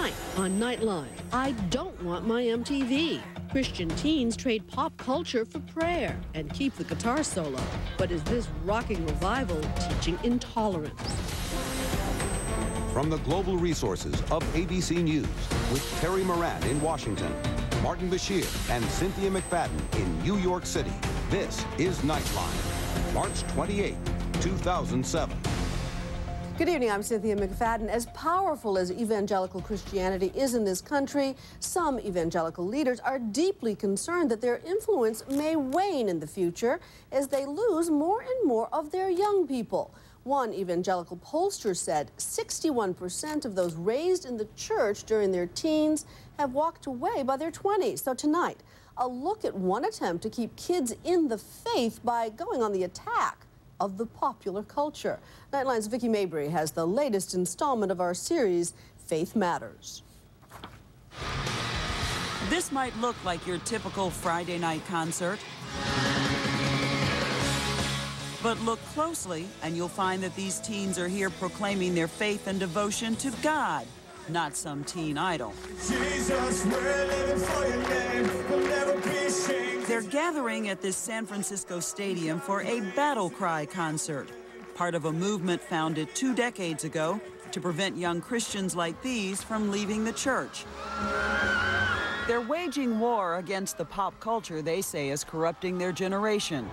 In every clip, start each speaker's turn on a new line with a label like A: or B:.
A: Tonight on Nightline, I don't want my MTV. Christian teens trade pop culture for prayer and keep the guitar solo. But is this rocking revival teaching intolerance?
B: From the global resources of ABC News, with Terry Moran in Washington, Martin Bashir and Cynthia McFadden in New York City, this is Nightline, March 28, 2007.
C: Good evening, I'm Cynthia McFadden. As powerful as evangelical Christianity is in this country, some evangelical leaders are deeply concerned that their influence may wane in the future as they lose more and more of their young people. One evangelical pollster said 61% of those raised in the church during their teens have walked away by their 20s. So tonight, a look at one attempt to keep kids in the faith by going on the attack of the popular culture. Nightline's Vicki Mabry has the latest installment of our series, Faith Matters.
D: This might look like your typical Friday night concert, but look closely and you'll find that these teens are here proclaiming their faith and devotion to God, not some teen idol. Jesus, we're living for your name. We'll never be ashamed. They're gathering at this San Francisco stadium for a battle cry concert, part of a movement founded 2 decades ago to prevent young Christians like these from leaving the church. They're waging war against the pop culture they say is corrupting their generation.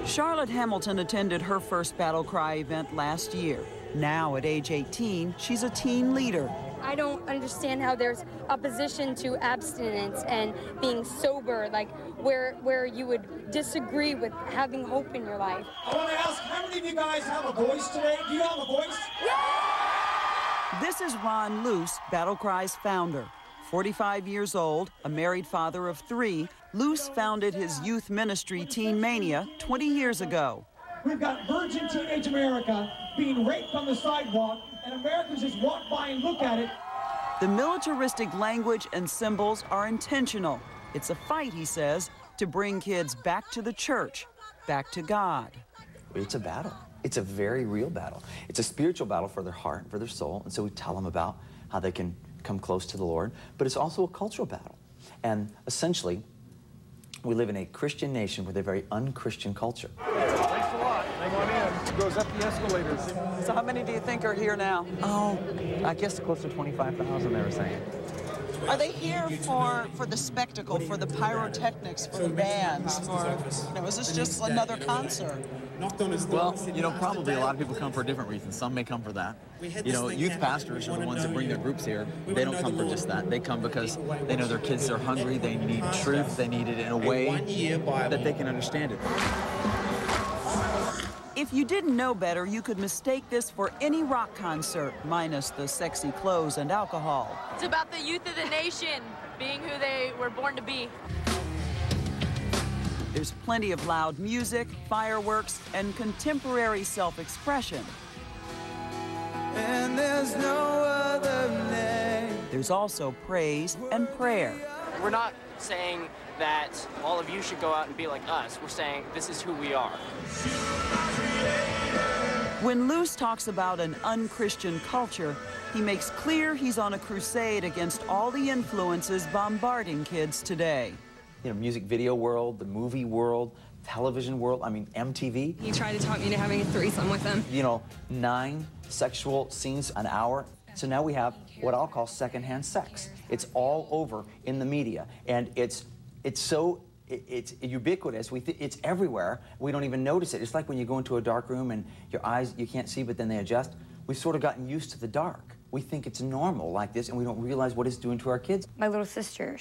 D: Charlotte Hamilton attended her first battle cry event last year. Now, at age 18, she's a teen leader.
E: I don't understand how there's opposition to abstinence and being sober, like where you would disagree with having hope in your life.
F: I want to ask, how many of you guys have a voice today? Do you have a voice?
E: Yeah!
D: This is Ron Luce, Battle Cry's founder. 45 years old, a married father of 3, Luce founded his youth ministry, Teen Mania, 20 years ago.
F: We've got virgin teenage America being raped on the sidewalk, and Americans just walk by and look at it.
D: The militaristic language and symbols are intentional. It's a fight, he says, to bring kids back to the church, back to God.
G: It's a battle. It's a very real battle. It's a spiritual battle for their heart and for their soul, and so we tell them about how they can come close to the Lord, but it's also a cultural battle. And essentially, we live in a Christian nation with a very un-Christian culture.
H: Thanks a lot. Hang on in. Goes up the escalators.
D: So how many do you think are here now?
G: Oh, I guess close to 25,000, they were saying.
D: Are they here for the spectacle, for the pyrotechnics, for the bands, is this just another concert?
I: Well, probably a lot of people come for different reasons. Some may come for that. Youth pastors are the ones that bring their groups here. They don't come for just that. They come because they know their kids are hungry, they need truth, they need it in a way that they can understand it.
D: If you didn't know better, you could mistake this for any rock concert, minus the sexy clothes and alcohol.
J: It's about the youth of the nation being who they were born to be.
D: There's plenty of loud music, fireworks, and contemporary self-expression.
K: And there's no other name.
D: There's also praise and prayer.
L: We're not saying that all of you should go out and be like us. We're saying this is who we are.
D: When Luce talks about an un-Christian culture, he makes clear he's on a crusade against all the influences bombarding kids today.
G: Music video world, the movie world, television world, MTV.
M: He tried to talk me into having a threesome with him.
G: 9 sexual scenes an hour. So now we have what I'll call secondhand sex. It's all over in the media, and it's ubiquitous. It's everywhere. We don't even notice it. It's like when you go into a dark room and your eyes, you can't see, but then they adjust. We've sort of gotten used to the dark. We think it's normal like this, and we don't realize what it's doing to our kids.
E: My little sister,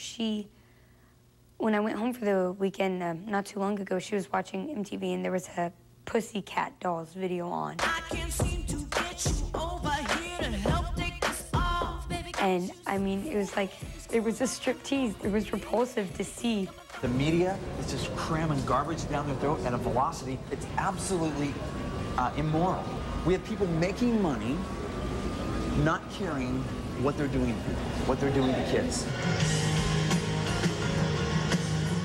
E: when I went home for the weekend not too long ago, she was watching MTV, and there was a Pussycat Dolls video on.
K: I can't seem to get you over here to help take this off, baby.
E: And it was like, it was a striptease. It was repulsive to see.
G: The media is just cramming garbage down their throat at a velocity. It's absolutely immoral. We have people making money, not caring what they're doing to kids.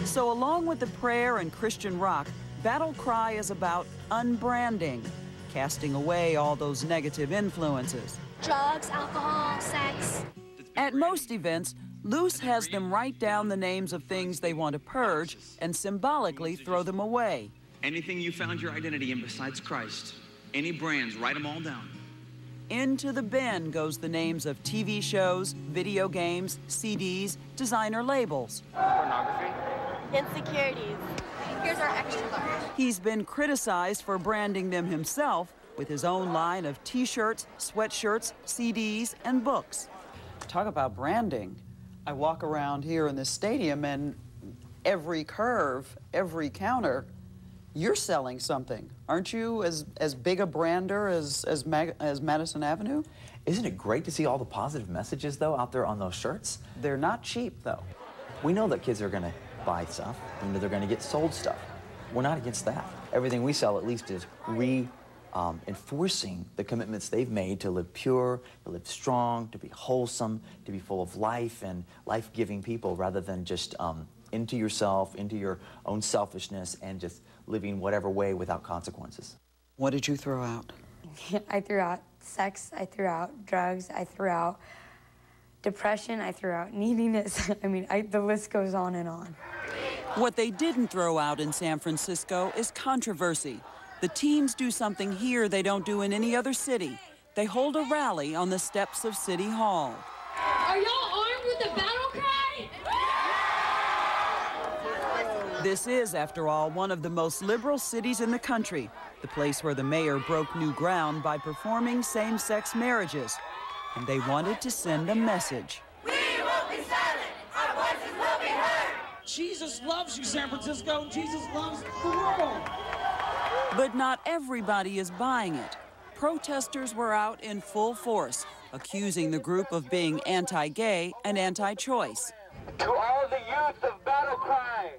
D: So along with the prayer and Christian rock, Battle Cry is about unbranding. casting away all those negative influences.
N: Drugs, alcohol, sex.
D: At most events, Luce has them write down the names of things they want to purge and symbolically throw them away.
O: Anything you found your identity in besides Christ, any brands, write them all down.
D: Into the bin goes the names of TV shows, video games, CDs, designer labels.
P: Pornography.
N: Insecurities. Here's our extra large.
D: He's been criticized for branding them himself with his own line of T-shirts, sweatshirts, CDs, and books. Talk about branding. I walk around here in this stadium and every curve, every counter, you're selling something. Aren't you as big a brander as Madison Avenue?
G: Isn't it great to see all the positive messages, though, out there on those shirts?
D: They're not cheap, though.
G: We know that kids are going to buy stuff. We know they're going to get sold stuff. We're not against that. Everything we sell, at least, is enforcing the commitments they've made to live pure, to live strong, to be wholesome, to be full of life and life-giving people, rather than just into yourself, into your own selfishness, and just living whatever way without consequences.
D: What did you throw out?
E: I threw out sex, I threw out drugs, I threw out depression, I threw out neediness. I mean, the list goes on and on.
D: What they didn't throw out in San Francisco is controversy. The teens do something here they don't do in any other city. They hold a rally on the steps of City Hall.
N: Are y'all armed with a battle cry?
D: This is, after all, one of the most liberal cities in the country, the place where the mayor broke new ground by performing same-sex marriages. And they wanted to send a message.
K: We won't be silent. Our voices will be heard.
F: Jesus loves you, San Francisco, and Jesus loves the world.
D: But not everybody is buying it. Protesters were out in full force, accusing the group of being anti-gay and anti-choice.
P: To all the youth of Battle Cry,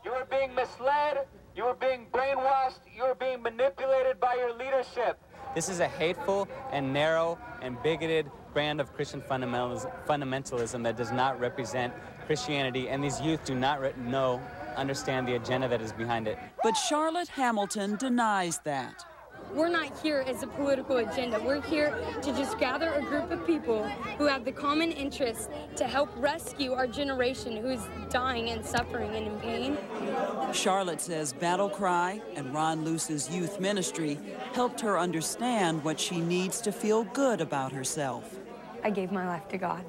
P: you are being misled, you are being brainwashed, you are being manipulated by your leadership.
L: This is a hateful and narrow and bigoted brand of Christian fundamentalism that does not represent Christianity, and these youth do not understand the agenda that is behind it.
D: But Charlotte Hamilton denies that.
E: We're not here as a political agenda. We're here to just gather a group of people who have the common interest to help rescue our generation who's dying and suffering and in pain.
D: Charlotte says Battle Cry and Ron Luce's youth ministry helped her understand what she needs to feel good about herself.
E: I gave my life to God.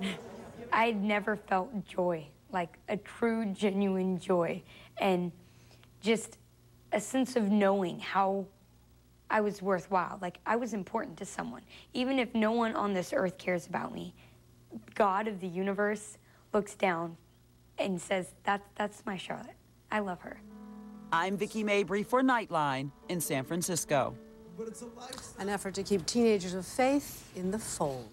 E: I'd never felt joy, like a true, genuine joy, and just a sense of knowing how I was worthwhile, like I was important to someone. Even if no one on this earth cares about me, God of the universe looks down and says, that's my Charlotte. I love her.
D: I'm Vicki Mabry for Nightline in San Francisco.
C: An effort to keep teenagers of faith in the fold.